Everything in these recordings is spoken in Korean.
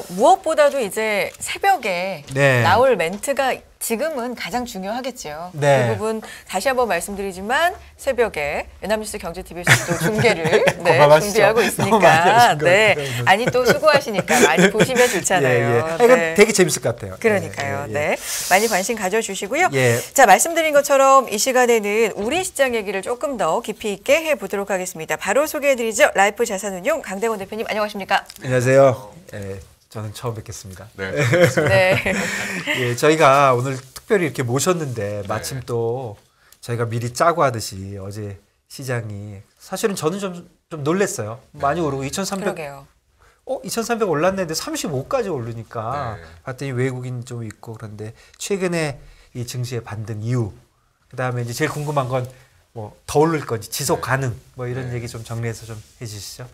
무엇보다도 이제 새벽에 네. 나올 멘트가 지금은 가장 중요하겠죠. 네. 그 부분 다시 한번 말씀드리지만 새벽에 연합뉴스 경제TV에서 또 중계를 준비하고 있으니까 아니 또 수고하시니까 많이 보시면 좋잖아요. 이건 되게 재밌을 것 같아요. 그러니까요. 많이 관심 가져주시고요. 자, 말씀드린 것처럼 이 시간에는 우리 시장 얘기를 조금 더 깊이 있게 해보도록 하겠습니다. 바로 소개해드리죠. 라이프 자산운용 강대건 대표님 안녕하십니까? 안녕하세요. 저는 처음 뵙겠습니다. 저희가 오늘 특별히 이렇게 모셨는데 마침 또 저희가 미리 짜고 하듯이 어제 시장이 사실은 저는 좀 놀랐어요. 많이 오르고 2,300 2,300 올랐는데 35까지 오르니까 봤더니 외국인 좀 있고 그런데 최근에 이 증시의 반등 이유 그다음에 이제 제일 궁금한 건 뭐 더 오를 건지 지속 가능 뭐 이런 얘기 좀 정리해서 좀 해주시죠.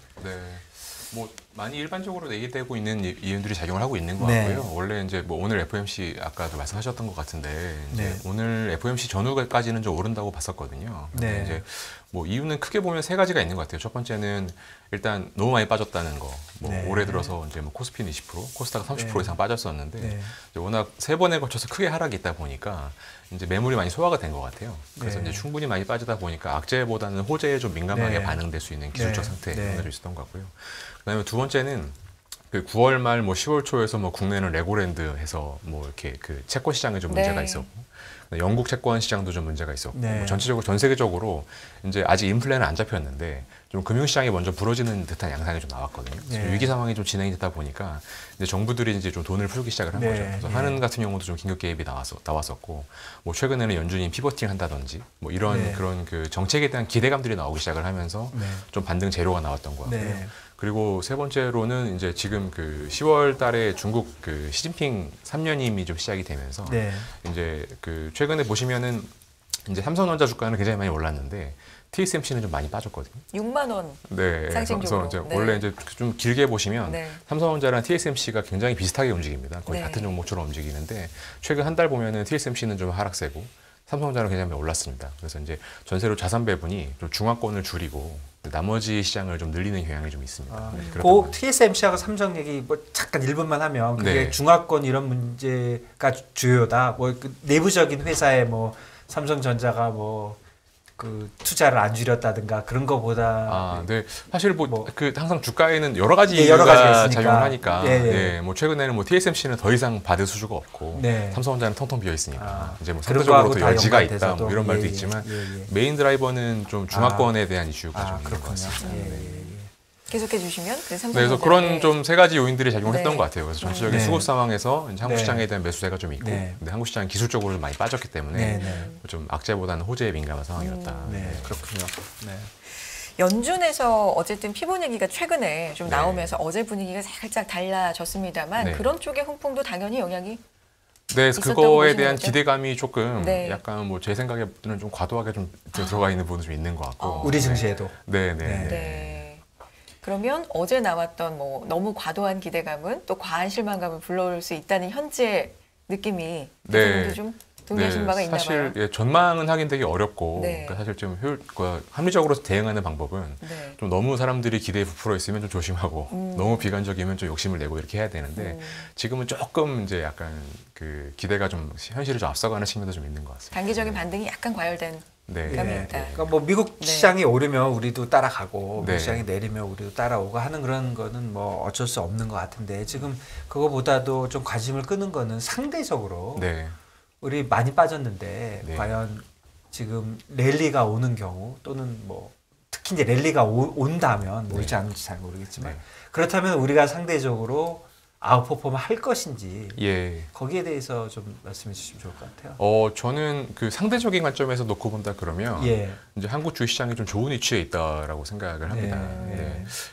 뭐 많이 일반적으로 얘기되고 있는 이유들이 작용을 하고 있는 것 같고요. 원래 이제 뭐 오늘 FOMC 아까도 말씀하셨던 것 같은데 이제 오늘 FOMC 전후까지는 좀 오른다고 봤었거든요. 근데 이제 뭐 이유는 크게 보면 세 가지가 있는 것 같아요. 첫 번째는 일단 너무 많이 빠졌다는 거. 뭐 올해 들어서 이제 뭐 코스피는 20%, 코스닥 30% 이상 빠졌었는데 이제 워낙 세 번에 걸쳐서 크게 하락이 있다 보니까 이제 매물이 많이 소화가 된 것 같아요. 그래서 이제 충분히 많이 빠지다 보니까 악재보다는 호재에 좀 민감하게 반응될 수 있는 기술적 상태에 만들어져 있었던 것 같고요. 그다음에 두 번째는 그 9월 말 뭐 10월 초에서 뭐 국내는 레고랜드 해서 뭐 이렇게 그 채권 시장에 좀 문제가 있었고 영국 채권 시장도 좀 문제가 있었고 뭐 전체적으로 전 세계적으로 이제 아직 인플레는 안 잡혔는데 좀 금융시장이 먼저 부러지는 듯한 양상이 좀 나왔거든요. 위기 상황이 좀 진행이 되다 보니까 이제 정부들이 이제 좀 돈을 풀기 시작을 한 거죠. 그래서 한은 같은 경우도 좀 긴급 개입이 나왔었고 뭐 최근에는 연준이 피보팅 한다든지 뭐 이런 그런 그 정책에 대한 기대감들이 나오기 시작을 하면서 좀 반등 재료가 나왔던 것 같고요. 그리고 세 번째로는 이제 지금 그 10월 달에 중국 그 시진핑 3년임이 좀 시작이 되면서 이제 그 최근에 보시면은 이제 삼성전자 주가는 굉장히 많이 올랐는데 TSMC는 좀 많이 빠졌거든요. 6만 원 상징적으로. 그래서 이제 원래 이제 좀 길게 보시면 삼성전자랑 TSMC가 굉장히 비슷하게 움직입니다. 거의 같은 종목처럼 움직이는데 최근 한 달 보면은 TSMC는 좀 하락세고 삼성전자는 굉장히 많이 올랐습니다. 그래서 이제 전세로 자산 배분이 좀 중화권을 줄이고 나머지 시장을 좀 늘리는 경향이 좀 있습니다. 그 TSMC하고 삼성 얘기 뭐 잠깐 1분만 하면 그게 중화권 이런 문제가 주요다. 뭐 그 내부적인 회사에 뭐 삼성전자가 뭐 그 투자를 안 줄였다든가 그런 거보다 사실 뭐 그 항상 주가에는 여러 가지 이유가 작용을 하니까 뭐 최근에는 뭐 TSMC는 더 이상 받을 수주가 없고 삼성전자는 텅텅 비어 있으니까 이제 뭐 상대적으로 더 여지가 있다 뭐 이런 말도 있지만 메인 드라이버는 좀 중화권에 대한 이슈가 좀 있는 것 같습니다. 계속해 주시면 그래서 그런 좀 세 가지 요인들이 작용했던 것 같아요. 그래서 전체적인 수급 상황에서 이제 한국 시장에 대한 매수세가 좀 있고, 근데 한국 시장은 기술적으로 좀 많이 빠졌기 때문에 좀 악재보다는 호재에 민감한 상황이었다. 그렇군요. 연준에서 어쨌든 피본 얘기가 최근에 좀 나오면서 어제 분위기가 살짝 달라졌습니다만 그런 쪽의 훈풍도 당연히 영향이 그거에 대한 기대감이 조금 약간 뭐 제 생각에는 좀 과도하게 좀 들어가 있는 부분이 좀 있는 것 같고 우리 증시에도 그러면 어제 나왔던 뭐 너무 과도한 기대감은 또 과한 실망감을 불러올 수 있다는 현재 느낌이 좀 동의하시는 바가 있나 봐요. 사실 전망은 하긴 되게 어렵고 그러니까 사실 좀 합리적으로 대응하는 방법은 좀 너무 사람들이 기대에 부풀어 있으면 좀 조심하고 너무 비관적이면 좀 욕심을 내고 이렇게 해야 되는데 지금은 조금 이제 약간 그 기대가 좀 현실을 좀 앞서가는 측면도 좀 있는 것 같습니다. 단기적인 반등이 약간 과열된 감이 있다. 그러니까 뭐 미국 시장이 오르면 우리도 따라가고 미국 시장이 내리면 우리도 따라오고 하는 그런 거는 뭐 어쩔 수 없는 것 같은데 지금 그거보다도 좀 관심을 끄는 거는 상대적으로 우리 많이 빠졌는데 과연 지금 랠리가 오는 경우 또는 뭐 특히 이제 랠리가 온다면 올지 않을지 잘 모르겠지만 그렇다면 우리가 상대적으로 아웃퍼폼을 할 것인지 거기에 대해서 좀 말씀해 주시면 좋을 것 같아요. 저는 그 상대적인 관점에서 놓고 본다 그러면 이제 한국 주식시장이 좀 좋은 위치에 있다라고 생각을 합니다.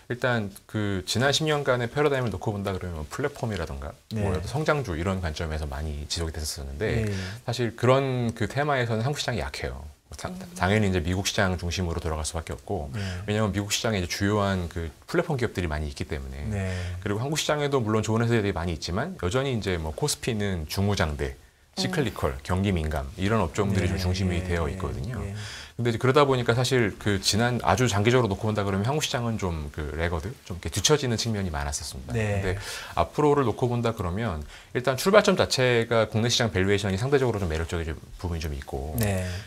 일단 그 지난 10년간의 패러다임을 놓고 본다 그러면 플랫폼이라든가 뭐 성장주 이런 관점에서 많이 지속이 됐었는데 사실 그런 그 테마에서는 한국 시장이 약해요. 당연히 이제 미국 시장 중심으로 돌아갈 수밖에 없고 왜냐하면 미국 시장에 이제 주요한 그 플랫폼 기업들이 많이 있기 때문에 그리고 한국 시장에도 물론 좋은 회사들이 많이 있지만 여전히 이제 뭐 코스피는 중후장대 시클리컬, 경기 민감 이런 업종들이 좀 중심이 되어 있거든요. 근데 이제 그러다 보니까 사실 그 지난 아주 장기적으로 놓고 본다 그러면 한국 시장은 좀 그 레거드 좀 이렇게 뒤처지는 측면이 많았었습니다. 근데 앞으로를 놓고 본다 그러면 일단 출발점 자체가 국내 시장 밸류에이션이 상대적으로 좀 매력적인 부분이 좀 있고,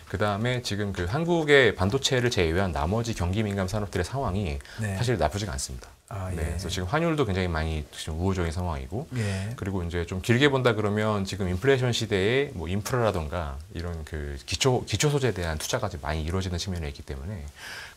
그 다음에 지금 그 한국의 반도체를 제외한 나머지 경기 민감 산업들의 상황이 사실 나쁘지가 않습니다. 그래서 지금 환율도 굉장히 많이 지금 우호적인 상황이고, 그리고 이제 좀 길게 본다 그러면 지금 인플레이션 시대에 뭐 인프라라던가 이런 그 기초 소재에 대한 투자가 많이 이루어지는 측면에 있기 때문에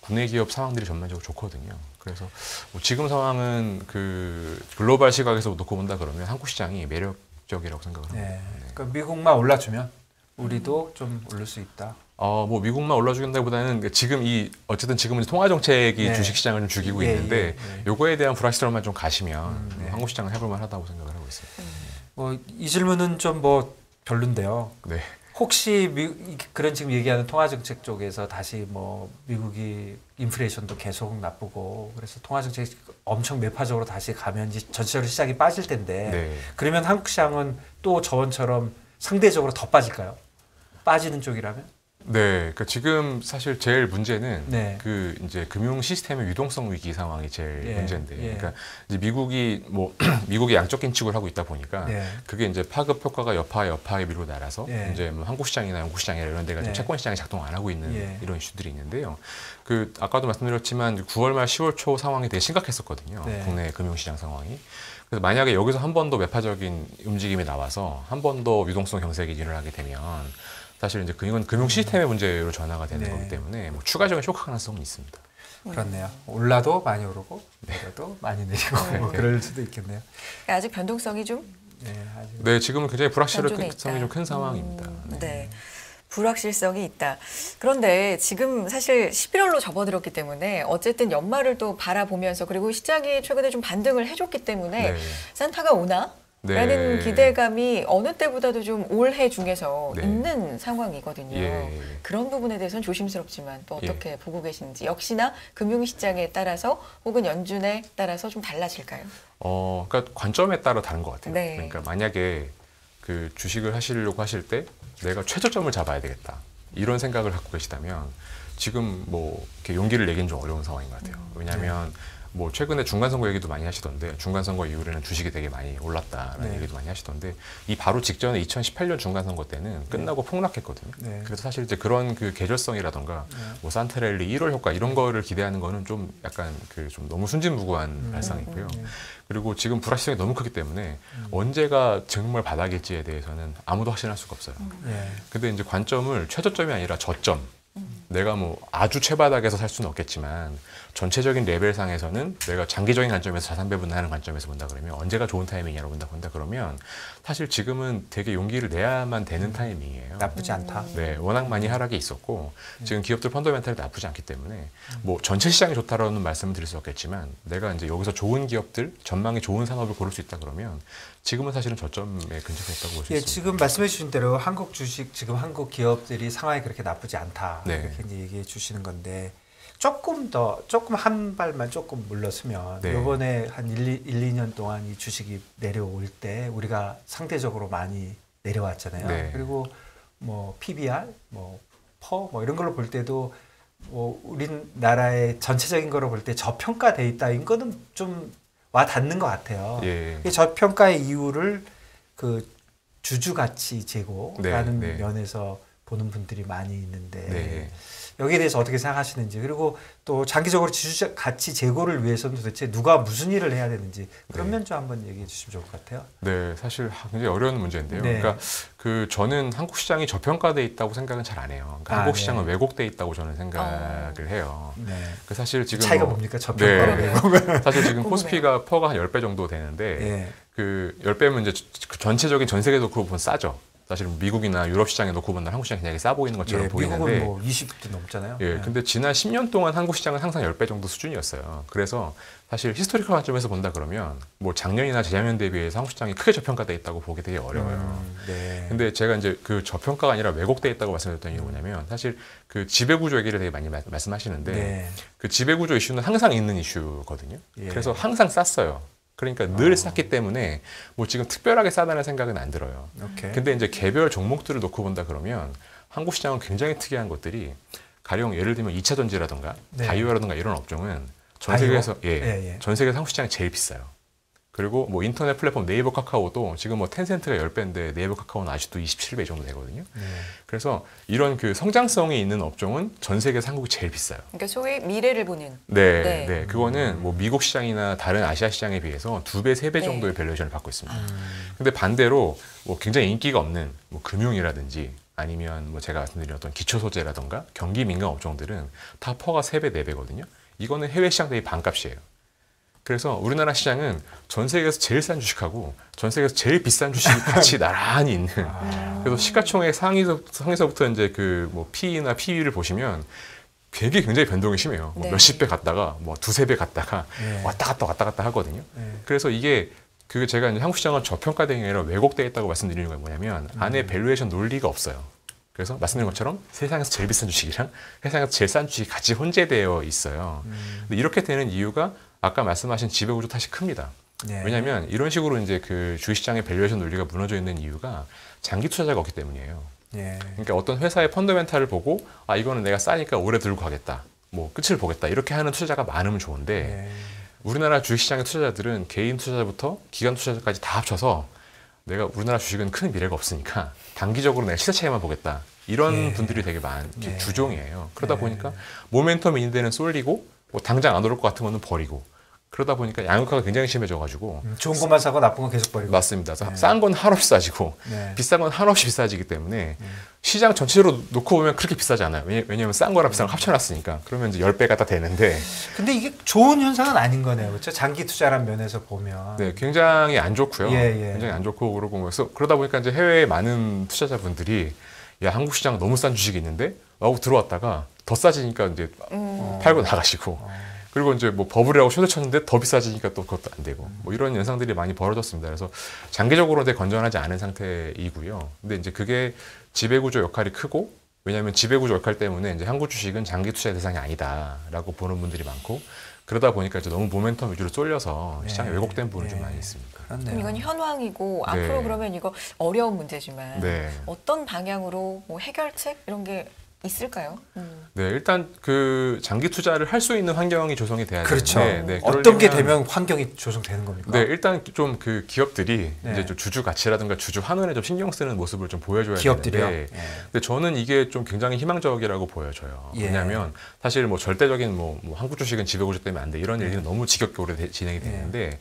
국내 기업 상황들이 전반적으로 좋거든요. 그래서 뭐 지금 상황은 그 글로벌 시각에서 놓고 본다 그러면 한국 시장이 매력적이라고 생각을 합니다. 그러니까 미국만 올라주면 우리도 좀 오를 수 있다. 뭐 미국만 올라주긴다기보다는 지금 어쨌든 지금은 통화 정책이 주식 시장을 좀 죽이고 있는데 요거에 대한 불확실함만 좀 가시면 한국 시장은 해볼 만하다고 생각을 하고 있습니다. 뭐 이 질문은 좀 뭐 별론데요. 혹시 그런 지금 얘기하는 통화 정책 쪽에서 다시 뭐 미국이 인플레이션도 계속 나쁘고 그래서 통화 정책 엄청 매파적으로 다시 가면 이제 전체적으로 시장이 빠질 텐데 그러면 한국 시장은 또 저번처럼 상대적으로 더 빠질까요? 빠지는 쪽이라면? 그러니까 지금 사실 제일 문제는 그 이제 금융 시스템의 유동성 위기 상황이 제일 문제인데, 그러니까 이제 미국이 양적 긴축을 하고 있다 보니까 그게 이제 파급 효과가 여파에 밀고 날아서 이제 뭐 한국 시장이나 영국 시장이나 이런 데가 좀 채권 시장이 작동 안 하고 있는 이런 이슈들이 있는데요. 그 아까도 말씀드렸지만 9월 말 10월 초 상황이 되게 심각했었거든요. 국내 금융 시장 상황이. 그래서 만약에 여기서 한 번 더 매파적인 움직임이 나와서 한 번 더 유동성 경색이 일어나게 되면 사실 이제 이건 금융 시스템의 문제로 전화가 되는 거기 때문에 뭐 추가적인 쇼크 가능성은 있습니다. 그렇네요. 올라도 많이 오르고 내려도 많이 내리고 그럴 수도 있겠네요. 아직 변동성이 좀 지금은 굉장히 불확실성이 좀 큰 상황입니다. 불확실성이 있다. 그런데 지금 사실 11월로 접어들었기 때문에 어쨌든 연말을 또 바라보면서 그리고 시장이 최근에 좀 반등을 해줬기 때문에 산타가 오나? 라는 기대감이 어느 때보다도 좀 올해 중에서 있는 상황이거든요. 그런 부분에 대해서는 조심스럽지만 또 어떻게 보고 계시는지, 역시나 금융시장에 따라서 혹은 연준에 따라서 좀 달라질까요? 그러니까 관점에 따라 다른 것 같아요. 그러니까 만약에 그 주식을 하시려고 하실 때 내가 최저점을 잡아야 되겠다 이런 생각을 갖고 계시다면 지금 뭐 이렇게 용기를 내긴 좀 어려운 상황인 것 같아요. 왜냐하면 뭐 최근에 중간선거 얘기도 많이 하시던데 중간선거 이후에는 주식이 되게 많이 올랐다라는 얘기도 많이 하시던데 이 바로 직전에 2018년 중간선거 때는 끝나고 폭락했거든요. 그래서 사실 이제 그런 그 계절성이라던가 뭐 산타랠리 1월 효과 이런 거를 기대하는 거는 좀 약간 그 좀 너무 순진무구한 발상이고요. 그리고 지금 불확실성이 너무 크기 때문에 언제가 정말 바닥일지에 대해서는 아무도 확신할 수가 없어요. 근데 이제 관점을 최저점이 아니라 저점. 내가 뭐 아주 최바닥에서 살 수는 없겠지만 전체적인 레벨상에서는 내가 장기적인 관점에서 자산 배분하는 관점에서 본다 그러면 언제가 좋은 타이밍이라고 본다 그러면 사실 지금은 되게 용기를 내야만 되는 타이밍이에요. 나쁘지 않다. 워낙 많이 하락이 있었고 지금 기업들 펀더멘탈이 나쁘지 않기 때문에 뭐 전체 시장이 좋다라는 말씀을 드릴 수 없겠지만 내가 이제 여기서 좋은 기업들, 전망이 좋은 산업을 고를 수 있다 그러면 지금은 사실은 저점에 근처에 있다고 볼 수 있습니다. 지금 말씀해 주신 대로 한국 주식, 지금 한국 기업들이 상황이 그렇게 나쁘지 않다 이렇게 이제 얘기해 주시는 건데 조금 한 발만 조금 물러서면 이번에 한 1, 2년 동안 이 주식이 내려올 때 우리가 상대적으로 많이 내려왔잖아요. 그리고 뭐 PBR, 뭐 퍼, 뭐 이런 걸로 볼 때도 뭐 우리나라의 전체적인 거로 볼 때 저평가돼 있다. 이거는 좀 와 닿는 것 같아요. 이 저평가의 이유를 그 주주 가치 제고라는 면에서 보는 분들이 많이 있는데 여기에 대해서 어떻게 생각하시는지, 그리고 또 장기적으로 주주 가치 제고를 위해서는 도대체 누가 무슨 일을 해야 되는지 그런 면 좀 한번 얘기해 주시면 좋을 것 같아요. 사실 굉장히 어려운 문제인데요. 그러니까 저는 한국 시장이 저평가돼 있다고 생각은 잘 안 해요. 그러니까 한국 시장은 왜곡돼 있다고 저는 생각을 해요. 그 사실 지금 차이가 뭡니까? 저평가와 왜곡. 사실 지금 코스피가 퍼가 한 10배 정도 되는데 그 10배면 이제 전체적인 전 세계 놓고 보면 싸죠. 사실 미국이나 유럽 시장에 놓고 보면 한국 시장이 굉장히 싸 보이는 것처럼 보이는데 미국은 뭐 20도 넘잖아요. 근데 지난 10년 동안 한국 시장은 항상 10배 정도 수준이었어요. 그래서 사실 히스토리컬 관점에서 본다 그러면 뭐 작년이나 재작년 대비해서 한국 시장이 크게 저평가돼 있다고 보기 되게 어려워요. 근데 제가 이제 그 저평가가 아니라 왜곡돼 있다고 말씀드렸던 이유는 뭐냐면 사실 그 지배구조 얘기를 되게 많이 말씀하시는데 그 지배구조 이슈는 항상 있는 이슈거든요. 그래서 항상 쌌어요. 그러니까 늘 쌌기 때문에 뭐 지금 특별하게 싸다는 생각은 안 들어요. 근데 이제 개별 종목들을 놓고 본다 그러면 한국 시장은 굉장히 특이한 것들이 가령 예를 들면 2차 전지라든가 네. 바이오라든가 이런 업종은 전 세계에서 전 세계 한국 시장이 제일 비싸요. 그리고 뭐 인터넷 플랫폼 네이버 카카오도 지금 뭐 텐센트가 10배인데 네이버 카카오는 아직도 27배 정도 되거든요. 그래서 이런 그 성장성이 있는 업종은 전 세계에서 한국이 제일 비싸요. 그러니까 소위 미래를 보는. 네. 그거는 뭐 미국 시장이나 다른 아시아 시장에 비해서 2배, 3배 정도의 밸류에이션을 받고 있습니다. 근데 반대로 뭐 굉장히 인기가 없는 뭐 금융이라든지 아니면 뭐 제가 말씀드린 어떤 기초 소재라든가 경기 민감 업종들은 다 퍼가 3배, 4배거든요. 이거는 해외 시장 대비 반값이에요. 그래서 우리나라 시장은 전 세계에서 제일 싼 주식하고 전 세계에서 제일 비싼 주식이 같이 나란히 있는. 그래서 시가총액 상에서부터 이제 그 뭐 P나 PE를 보시면 굉장히 변동이 심해요. 뭐 몇십 배 갔다가 뭐 두세 배 갔다가 왔다 갔다 하거든요. 그래서 이게 그 제가 이제 한국 시장은 저평가된 게 아니라 왜곡되어 있다고 말씀드리는 건 뭐냐면 안에 밸류에이션 논리가 없어요. 그래서 말씀드린 것처럼 세상에서 제일 비싼 주식이랑 세상에서 제일 싼 주식이 같이 혼재되어 있어요. 근데 이렇게 되는 이유가 아까 말씀하신 지배구조 탓이 큽니다. 왜냐하면 이런 식으로 이제 그 주식시장의 밸류에이션 논리가 무너져 있는 이유가 장기 투자자가 없기 때문이에요. 그러니까 어떤 회사의 펀더멘탈을 보고 아 이거는 내가 싸니까 오래 들고 가겠다, 뭐 끝을 보겠다 이렇게 하는 투자자가 많으면 좋은데 우리나라 주식시장의 투자자들은 개인 투자자부터 기관 투자자까지 다 합쳐서 내가 우리나라 주식은 큰 미래가 없으니까 단기적으로 내가 시세 차이만 보겠다 이런 분들이 되게 주종이에요. 그러다 보니까 모멘텀이 있는 데는 쏠리고 뭐 당장 안 오를 것 같은 거는 버리고 그러다 보니까 양극화가 굉장히 심해져가지고 좋은 것만 사고 나쁜 건 계속 버리고. 맞습니다. 싼 건 한없이 싸지고 비싼 건 한없이 비싸지기 때문에 시장 전체로 놓고 보면 그렇게 비싸지 않아요. 왜냐하면 싼 거랑 비싼 거 합쳐놨으니까 그러면 이제 10배 갖다 되는데 근데 이게 좋은 현상은 아닌 거네요. 그렇죠? 장기 투자라는 면에서 보면. 네, 굉장히 안 좋고요. 굉장히 안 좋고 그러다 보니까 이제 해외의 많은 투자자분들이 야 한국 시장 너무 싼 주식이 있는데 하고 들어왔다가 더 싸지니까 이제 팔고 나가시고 그리고 이제 뭐 버블이라고 쇼트 쳤는데 더 비싸지니까 또 그것도 안 되고 뭐 이런 현상들이 많이 벌어졌습니다. 그래서 장기적으로 이제 건전하지 않은 상태이고요. 근데 이제 그게 지배구조 역할이 크고 왜냐하면 지배구조 역할 때문에 이제 한국 주식은 장기 투자의 대상이 아니다라고 보는 분들이 많고 그러다 보니까 이제 너무 모멘텀 위주로 쏠려서 시장에 왜곡된 부분이 좀 많이 있습니다. 그럼 이건 현황이고 앞으로 그러면 이거 어려운 문제지만 어떤 방향으로 뭐 해결책 이런 게 있을까요? 네, 일단 그 장기 투자를 할 수 있는 환경이 조성이 돼야 그렇죠. 되는데 어떤 게 되면 환경이 조성되는 겁니까? 네, 일단 좀 그 기업들이 이제 좀 주주 가치라든가 주주 환원에 좀 신경 쓰는 모습을 좀 보여줘야 기업들이요? 되는데, 근데 저는 이게 좀 굉장히 희망적이라고 보여져요. 왜냐하면 사실 뭐 절대적인 뭐 한국 주식은 지배구조 때문에 안 돼 이런 얘기는 너무 지겹게 오래 진행이 되는데.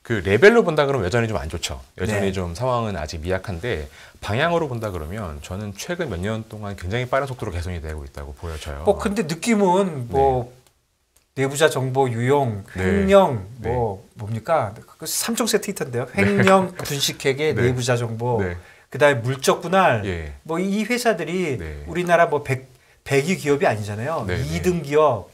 그 레벨로 본다 그러면 여전히 좀 안 좋죠. 여전히 좀 상황은 아직 미약한데 방향으로 본다 그러면 저는 최근 몇 년 동안 굉장히 빠른 속도로 개선이 되고 있다고 보여져요. 근데 느낌은 뭐 내부자 정보 유용, 횡령 뭡니까? 그 3종 세트 있던데요. 횡령, 분식회계, 내부자 정보, 그다음에 물적 분할. 뭐 이 회사들이 우리나라 뭐 100위 기업이 아니잖아요. 2등 기업.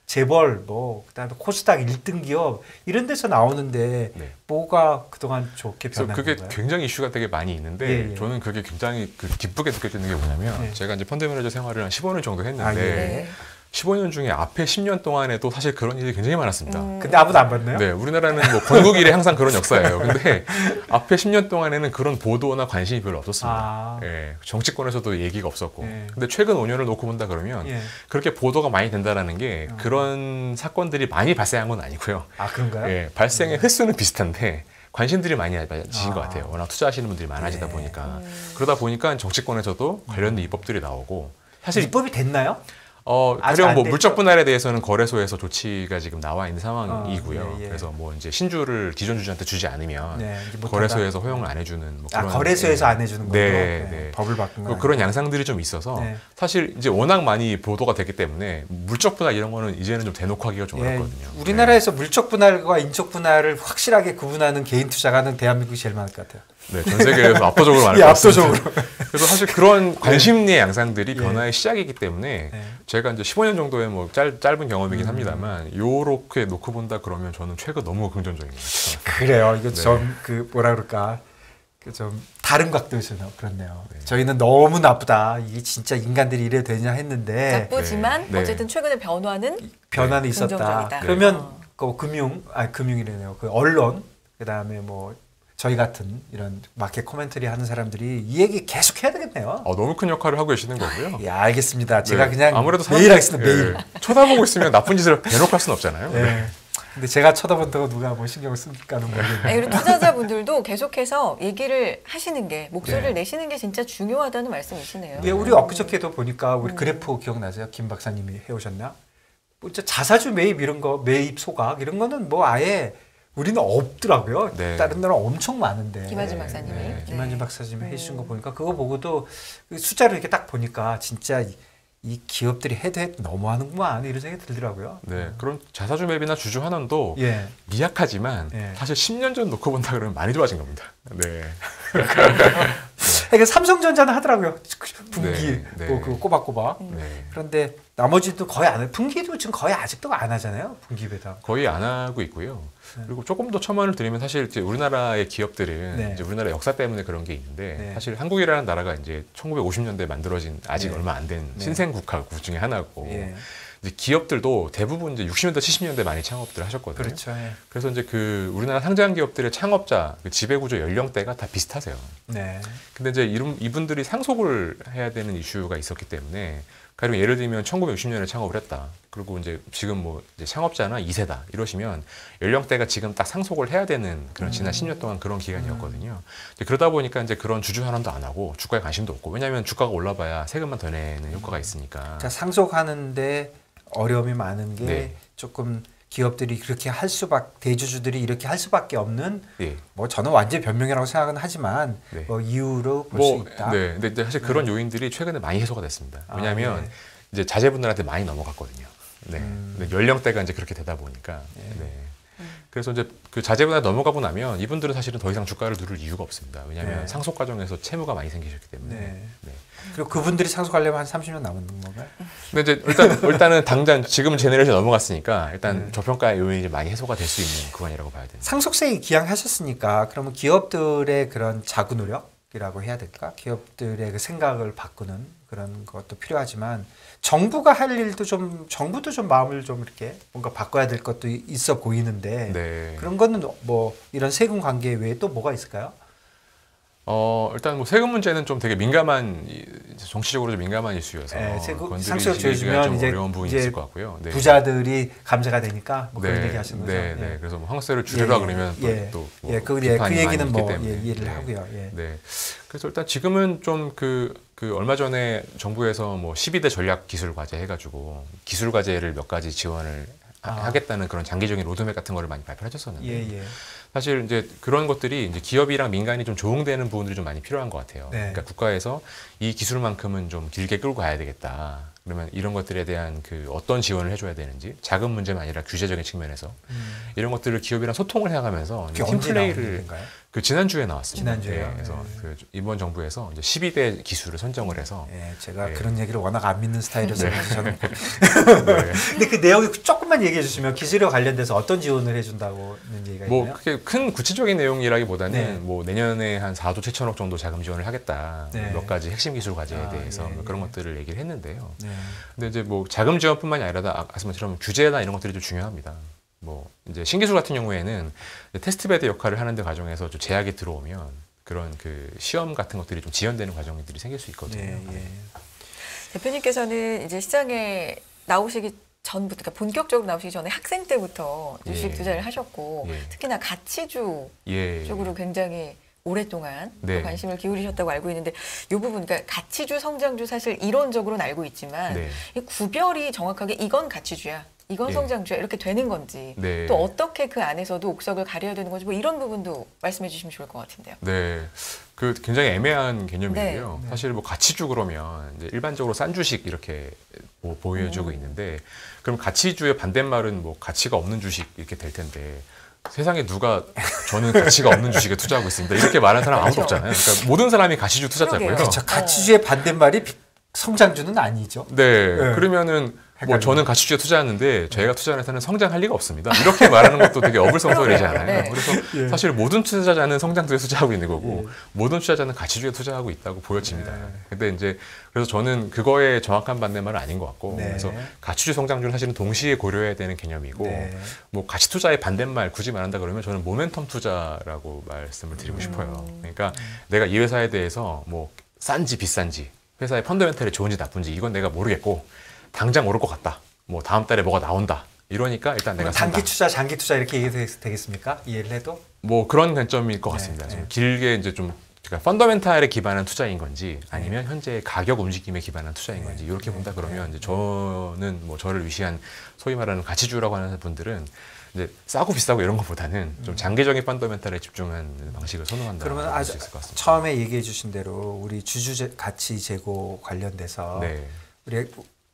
재벌 그다음에 코스닥 1등 기업 이런 데서 나오는데 뭐가 그동안 좋게 변한 그게 건가요? 굉장히 이슈가 되게 많이 있는데 저는 그게 굉장히 기쁘게 느껴지는 게 뭐냐면 제가 이제 펀드 매니저 생활을 한 15년 정도 했는데 15년 중에 앞에 10년 동안에도 사실 그런 일이 굉장히 많았습니다. 근데 아무도 안 봤나요? 네, 우리나라는 뭐 건국 이래 항상 그런 역사예요. 근데 앞에 10년 동안에는 그런 보도나 관심이 별로 없었습니다. 정치권에서도 얘기가 없었고. 근데 최근 5년을 놓고 본다 그러면 그렇게 보도가 많이 된다라는 게 그런 사건들이 많이 발생한 건 아니고요. 그런가요? 발생의 횟수는 비슷한데 관심들이 많이 지신 것 같아요. 워낙 투자하시는 분들이 많아지다 보니까. 그러다 보니까 정치권에서도 관련된 입법들이 나오고. 사실 입법이 됐나요? 가령 뭐 물적 분할에 대해서는 거래소에서 조치가 지금 나와 있는 상황이고요. 그래서 뭐 이제 신주를 기존 주주한테 주지 않으면 거래소에서 허용을 안 해주는 뭐 그런 거래소에서 안 해주는 거죠. 법을 바꾼 거 그런 양상들이 좀 있어서 사실 이제 워낙 많이 보도가 됐기 때문에 물적 분할 이런 거는 이제는 좀 대놓고 하기가 좀 어렵거든요. 우리나라에서 물적 분할과 인적 분할을 확실하게 구분하는 개인 투자가는 대한민국이 제일 많을 것 같아요. 네, 전 세계에서 압도적으로 많을 것 같습니다. 그래서 사실 그런 관심의 양상들이 변화의 시작이기 때문에 제가 이제 15년 정도의 뭐 짧은 경험이긴 합니다만 요렇게 놓고 본다 그러면 저는 최근 너무 긍정적인 것 같아요. 그래요. 이거 좀 그 뭐라 그럴까 좀 다른 각도에서 그렇네요. 저희는 너무 나쁘다. 이게 진짜 인간들이 이래 되냐 했는데 나쁘지만 어쨌든 최근에 변화는 있었다. 긍정적이다. 그러면 그 금융이래요. 그 언론, 그다음에 뭐 저희 같은 이런 마켓 코멘터리 하는 사람들이 이 얘기 계속 해야 되겠네요. 너무 큰 역할을 하고 계시는 거고요. 예, 알겠습니다. 제가 그냥 아무래도 매일 하겠습니다. 매일. 쳐다보고 있으면 나쁜 짓을 대놓고 할 수는 없잖아요. 네. 근데 제가 쳐다본다고 누가 뭐 신경을 쓸까는 모르겠네요. 그리고 투자자분들도 계속해서 얘기를 하시는 게 목소리를 내시는 게 진짜 중요하다는 말씀이시네요. 예, 우리 엊그저께도 보니까 우리 그래프 기억나세요? 김 박사님이 해오셨나? 뭐 자사주 매입 이런 거, 매입 소각 이런 거는 뭐 아예 우리는 없더라고요. 다른 나라 엄청 많은데. 김한준 박사님이. 김한준 박사님이 해주신 거 보니까 그거 보고도 숫자를 이렇게 딱 보니까 진짜 이 기업들이 해도 너무하는구만 이런 생각이 들더라고요. 네, 그런 자사주 매입이나 주주 환원도 미약하지만 사실 10년 전 놓고 본다 그러면 많이 좋아진 겁니다. 네. 그러니까 삼성전자는 하더라고요. 분기 뭐 그거 꼬박꼬박. 그런데 나머지도 거의 안 해요. 분기도 지금 거의 아직도 안 하잖아요. 분기 배당. 거의 안 하고 있고요. 그리고 조금 더 첨언을 드리면 사실 이제 우리나라의 기업들은 이제 우리나라 역사 때문에 그런 게 있는데 사실 한국이라는 나라가 이제 1950년대에 만들어진 아직 얼마 안 된 신생 국가국 중에 하나고 이제 기업들도 대부분 이제 60년대 70년대 많이 창업들을 하셨거든요. 그렇죠. 그래서 이제 그 우리나라 상장 기업들의 창업자 그 지배구조 연령대가 다 비슷하세요. 근데 이제 이분들이 상속을 해야 되는 이슈가 있었기 때문에 가령 예를 들면 1960년에 창업을 했다. 그리고 이제 지금 뭐 이제 창업자나 2세다 이러시면 연령대가 지금 딱 상속을 해야 되는 그런 지난 10년 동안 그런 기간이었거든요. 그러다 보니까 이제 그런 주주 환원도 안 하고 주가에 관심도 없고 왜냐하면 주가가 올라봐야 세금만 더 내는 효과가 있으니까. 자, 상속하는데 어려움이 많은 게 조금 기업들이 그렇게 할 대주주들이 이렇게 할 수밖에 없는 뭐 저는 완전 변명이라고 생각은 하지만 뭐 이유로 볼 수 있다. 근데 사실 그런 요인들이 최근에 많이 해소가 됐습니다. 왜냐하면 이제 자제분들한테 많이 넘어갔거든요. 근데 연령대가 이제 그렇게 되다 보니까. 그래서 이제 그 자제분한테 넘어가고 나면 이분들은 사실은 더 이상 주가를 누릴 이유가 없습니다. 왜냐하면 상속 과정에서 채무가 많이 생기셨기 때문에. 그리고 그분들이 상속하려면 한 30년 남은 건가요? 근데 이제 일단은 당장 지금 제네레이션 넘어갔으니까 일단 저평가 요인이 이제 많이 해소가 될 수 있는 구간이라고 봐야 됩니다. 상속세 기양하셨으니까 그러면 기업들의 그런 자구 노력이라고 해야 될까? 기업들의 그 생각을 바꾸는 그런 것도 필요하지만 정부가 할 일도 정부도 좀 마음을 좀 이렇게 뭔가 바꿔야 될 것도 있어 보이는데 그런 거는 뭐 이런 세금 관계 외에 또 뭐가 있을까요? 일단 뭐 세금 문제는 좀 되게 민감한 정치적으로 좀 민감한 이슈여서 상속을 줄여주면 이제 어려운 부분이 있을 것 같고요. 부자들이 감세가 되니까 뭐 그런 얘기 하시는 거죠. 그래서 뭐 황세를 줄여라 그러면 또 그 얘기는 뭐 이해를 하고요. 그래서 일단 지금은 좀 그 얼마 전에 정부에서 뭐 12대 전략 기술 과제 해가지고 기술 과제를 몇 가지 지원을 하겠다는 그런 장기적인 로드맵 같은 거를 많이 발표하셨었는데 사실 이제 그런 것들이 이제 기업이랑 민간이 좀 조응되는 부분들이 좀 많이 필요한 것 같아요. 그러니까 국가에서 이 기술만큼은 좀 길게 끌고 가야 되겠다. 그러면 이런 것들에 대한 그 어떤 지원을 해줘야 되는지 자금 문제만 아니라 규제적인 측면에서 이런 것들을 기업이랑 소통을 해가면서 팀 플레이를 그 지난주에 나왔습니다. 그래서 그 이번 정부에서 이제 12대 기술을 선정을 해서 제가 그런 얘기를 워낙 안 믿는 스타일이어서 저는 근데 그 내용이 조금만 얘기해 주시면 기술에 관련돼서 어떤 지원을 해준다고는 얘기가 있나요? 뭐 그게 큰 구체적인 내용이라기보다는 뭐 내년에 한 4조 7천억 정도 자금 지원을 하겠다. 몇 가지 핵심 기술 과제에 대해서 그런 것들을 얘기를 했는데요. 근데 이제 뭐 자금 지원뿐만이 아니라 아까 말씀처럼 규제나 이런 것들이 좀 중요합니다. 뭐 이제 신기술 같은 경우에는 테스트베드 역할을 하는데 과정에서 좀 제약이 들어오면 그런 그 시험 같은 것들이 좀 지연되는 과정들이 생길 수 있거든요. 대표님께서는 이제 시장에 나오시기 전부터, 그러니까 본격적으로 나오시기 전에 학생 때부터 주식 투자를 하셨고 특히나 가치주 쪽으로 굉장히 오랫동안 관심을 기울이셨다고 알고 있는데 이 부분, 그러니까 가치주, 성장주 사실 이론적으로는 알고 있지만 이 구별이 정확하게 이건 가치주야, 이건 성장주야 이렇게 되는 건지 또 어떻게 그 안에서도 옥석을 가려야 되는 건지 뭐 이런 부분도 말씀해 주시면 좋을 것 같은데요. 그 굉장히 애매한 개념이고요. 사실 뭐 가치주 그러면 이제 일반적으로 싼 주식 이렇게 보여주고 있는데 그럼 가치주의 반대말은 뭐 가치가 없는 주식 이렇게 될 텐데 세상에 누가 저는 가치가 없는 주식에 투자하고 있습니다 이렇게 말하는 사람 아무도 없잖아요. 그러니까 모든 사람이 가치주 투자자고요. 그렇죠. 가치주의 반대말이 성장주는 아니죠. 그러면은 뭐 저는 가치주에 투자하는데 저희가 투자하는 회사는 성장할 리가 없습니다. 이렇게 말하는 것도 되게 어불성설이잖아요. 네. 그래서 사실 모든 투자자는 성장주에 투자하고 있는 거고 모든 투자자는 가치주에 투자하고 있다고 보여집니다. 근데 이제 그래서 저는 그거에 정확한 반대말은 아닌 것 같고 그래서 가치주 성장주는 사실은 동시에 고려해야 되는 개념이고 뭐 가치 투자의 반대말 굳이 말한다 그러면 저는 모멘텀 투자라고 말씀을 드리고 싶어요. 그러니까 내가 이 회사에 대해서 뭐 싼지 비싼지 회사의 펀더멘털이 좋은지 나쁜지 이건 내가 모르겠고 당장 오를 것 같다. 뭐 다음 달에 뭐가 나온다. 이러니까 일단 내가 산다. 단기 투자, 장기 투자 이렇게 이해해도 되겠습니까? 이해를 해도? 뭐 그런 관점일 것 같습니다. 좀 길게 이제 좀 그러니까 펀더멘탈에 기반한 투자인 건지 아니면 현재 가격 움직임에 기반한 투자인 건지 이렇게 본다 그러면 이제 저는 뭐 저를 위시한 소위 말하는 가치주라고 하는 분들은 이제 싸고 비싸고 이런 것보다는 좀 장기적인 펀더멘탈에 집중한 방식을 선호한다. 그러면 아주 처음에 얘기해 주신 대로 우리 주주 가치 제고 관련돼서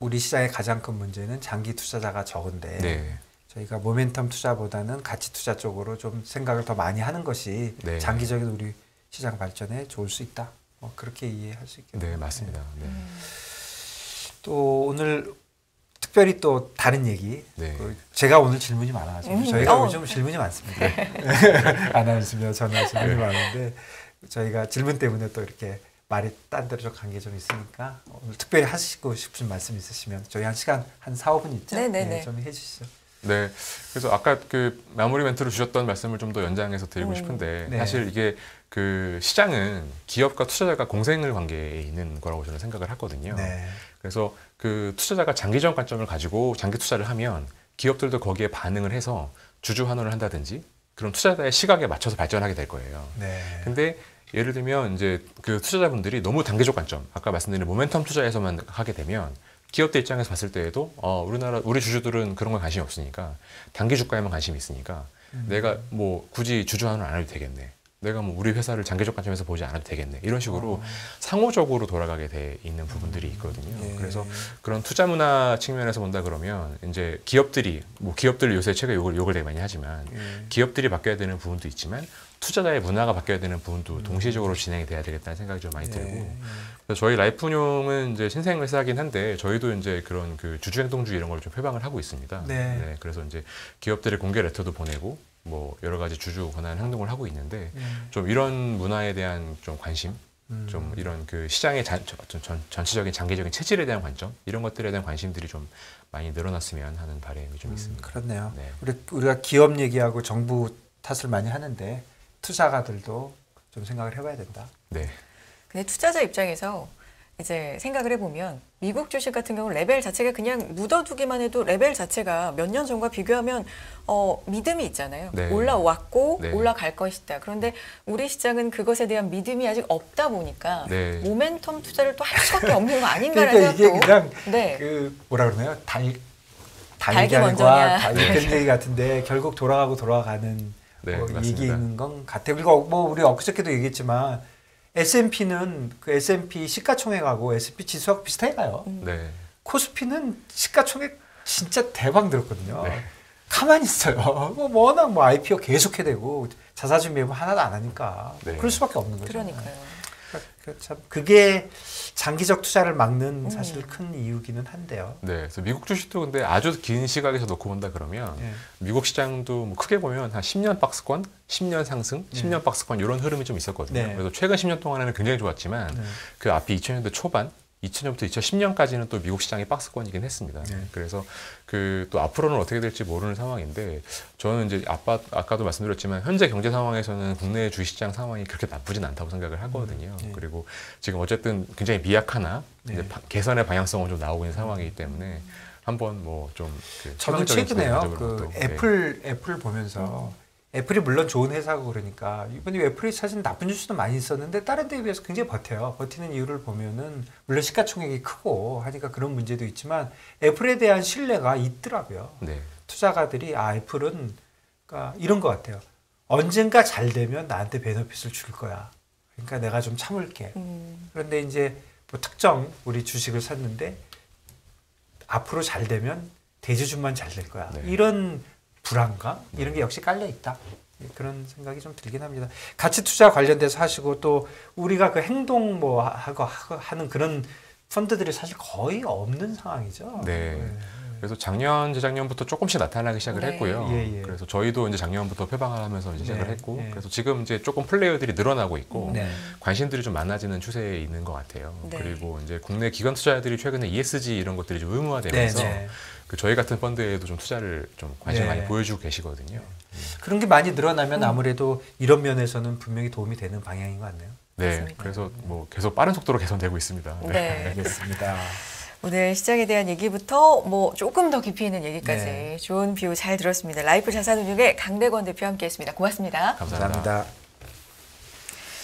우리 시장의 가장 큰 문제는 장기 투자자가 적은데 저희가 모멘텀 투자보다는 가치 투자 쪽으로 좀 생각을 더 많이 하는 것이 장기적인 우리 시장 발전에 좋을 수 있다. 뭐 그렇게 이해할 수 있겠네요. 네, 맞습니다. 또 오늘 특별히 또 다른 얘기. 제가 오늘 질문이 많아가지고 저희가 요즘 질문이 많습니다. 아나운서며 전화 질문이 많은데 저희가 질문 때문에 또 이렇게 말이 딴 데로 좀 간 게 좀 있으니까 오늘 특별히 하시고 싶은 말씀 있으시면 저희 한 시간 한 4, 5분 있죠? 네, 좀 해주시죠. 네, 그래서 아까 그 마무리 멘트로 주셨던 말씀을 좀 더 연장해서 드리고 싶은데 사실 이게 그 시장은 기업과 투자자가 공생을 관계에 있는 거라고 저는 생각을 하거든요. 그래서 그 투자자가 장기적 관점을 가지고 장기 투자를 하면 기업들도 거기에 반응을 해서 주주 환원을 한다든지 그런 투자자의 시각에 맞춰서 발전하게 될 거예요. 근데 예를 들면 이제 그 투자자분들이 너무 단기적 관점, 아까 말씀드린 모멘텀 투자에서만 하게 되면 기업들 입장에서 봤을 때에도 우리 주주들은 그런 건 관심이 없으니까 단기 주가에만 관심이 있으니까 내가 뭐 굳이 주주 환원 안 해도 되겠네. 내가 뭐 우리 회사를 장기적 관점에서 보지 않아도 되겠네. 이런 식으로 상호적으로 돌아가게 돼 있는 부분들이 있거든요. 그래서 그런 투자 문화 측면에서 본다 그러면 이제 기업들이 요새 최근 욕을 되게 많이 하지만 기업들이 바뀌어야 되는 부분도 있지만 투자자의 문화가 바뀌어야 되는 부분도 동시적으로 진행이 돼야 되겠다는 생각이 좀 많이 들고 그래서 저희 라이프운용은 이제 신생 회사긴 한데 저희도 이제 그런 그 주주행동주의 이런 걸 좀 표방을 하고 있습니다. 그래서 이제 기업들의 공개 레터도 보내고 뭐 여러 가지 주주 권한 행동을 하고 있는데 좀 이런 문화에 대한 좀 관심, 좀 이런 그 시장의 전체적인 장기적인 체질에 대한 관점 이런 것들에 대한 관심들이 좀 많이 늘어났으면 하는 바람이 좀 있습니다. 그렇네요. 우리가 기업 얘기하고 정부 탓을 많이 하는데 투자가들도 좀 생각을 해봐야 된다. 근데 투자자 입장에서 이제 생각을 해보면 미국 주식 같은 경우 레벨 자체가 그냥 묻어두기만 해도 레벨 자체가 몇 년 전과 비교하면 믿음이 있잖아요. 올라왔고 올라갈 것이다. 그런데 우리 시장은 그것에 대한 믿음이 아직 없다 보니까 모멘텀 투자를 또 할 수밖에 없는 거 아닌가라는 생각도. 이게 그냥 그 뭐라 그러나요? 달기 먼저냐. 그런 얘기 같은데 결국 돌아가는 얘기인 건 같아요. 그리고 뭐 우리 엊그저께도 얘기했지만 S&P는 그 S&P 시가총액하고 S&P 지수하고 비슷하게 가요. 코스피는 시가총액 진짜 대박 늘었거든요. 가만히 있어요. 워낙 IPO 계속 해대고 자사주 매입 하나도 안 하니까 그럴 수밖에 없는 거죠. 그러니까요. 참 그게 장기적 투자를 막는 사실 큰 이유기는 한데요. 그래서 미국 주식도 근데 아주 긴 시각에서 놓고 본다 그러면 미국 시장도 뭐 크게 보면 한 10년 박스권, 10년 상승, 10년 박스권 이런 흐름이 좀 있었거든요. 그래서 최근 10년 동안에는 굉장히 좋았지만 그 앞에 2000년대 초반 2000년부터 2010년까지는 또 미국 시장이 박스권이긴 했습니다. 그래서 그 또 앞으로는 어떻게 될지 모르는 상황인데 저는 이제 아까도 말씀드렸지만 현재 경제 상황에서는 국내 주식시장 상황이 그렇게 나쁘진 않다고 생각을 하거든요. 그리고 지금 어쨌든 굉장히 미약하나 이제 개선의 방향성은 좀 나오고 있는 상황이기 때문에 한번 뭐 좀 저는 최근에요. 그 애플 보면서 애플이 물론 좋은 회사고 그러니까 이번에 애플이 사실 나쁜 뉴스도 많이 있었는데 다른 데에 비해서 굉장히 버텨요. 버티는 이유를 보면은 물론 시가총액이 크고 하니까 그런 문제도 있지만 애플에 대한 신뢰가 있더라고요. 투자가들이 애플은 그러니까 이런 것 같아요. 언젠가 잘 되면 나한테 베너핏을 줄 거야. 그러니까 내가 좀 참을게. 그런데 이제 뭐 특정 우리 주식을 샀는데 앞으로 잘 되면 대주주만 잘 될 거야. 이런 불안감 이런 게 역시 깔려 있다. 그런 생각이 좀 들긴 합니다. 가치 투자 관련돼서 하시고 또 우리가 그 행동 뭐 하고 하는 그런 펀드들이 사실 거의 없는 상황이죠. 네. 그래서 작년, 재작년부터 조금씩 나타나기 시작을 했고요. 그래서 저희도 이제 작년부터 폐방을 하면서 이제 시작을 했고, 그래서 지금 이제 조금 플레이어들이 늘어나고 있고, 관심들이 좀 많아지는 추세에 있는 것 같아요. 그리고 이제 국내 기관 투자자들이 최근에 ESG 이런 것들이 좀 의무화되면서 그 저희 같은 펀드에도 좀 투자를 좀 관심 많이 보여주고 계시거든요. 그런 게 많이 늘어나면 아무래도 이런 면에서는 분명히 도움이 되는 방향인 것 같네요. 네, 맞습니다. 그래서 뭐 계속 빠른 속도로 개선되고 있습니다. 네, 알겠습니다. 오늘 시장에 대한 얘기부터 뭐 조금 더 깊이 있는 얘기까지 좋은 뷰 잘 들었습니다. 라이프 자산운용의 강대건 대표와 함께했습니다. 고맙습니다. 감사합니다.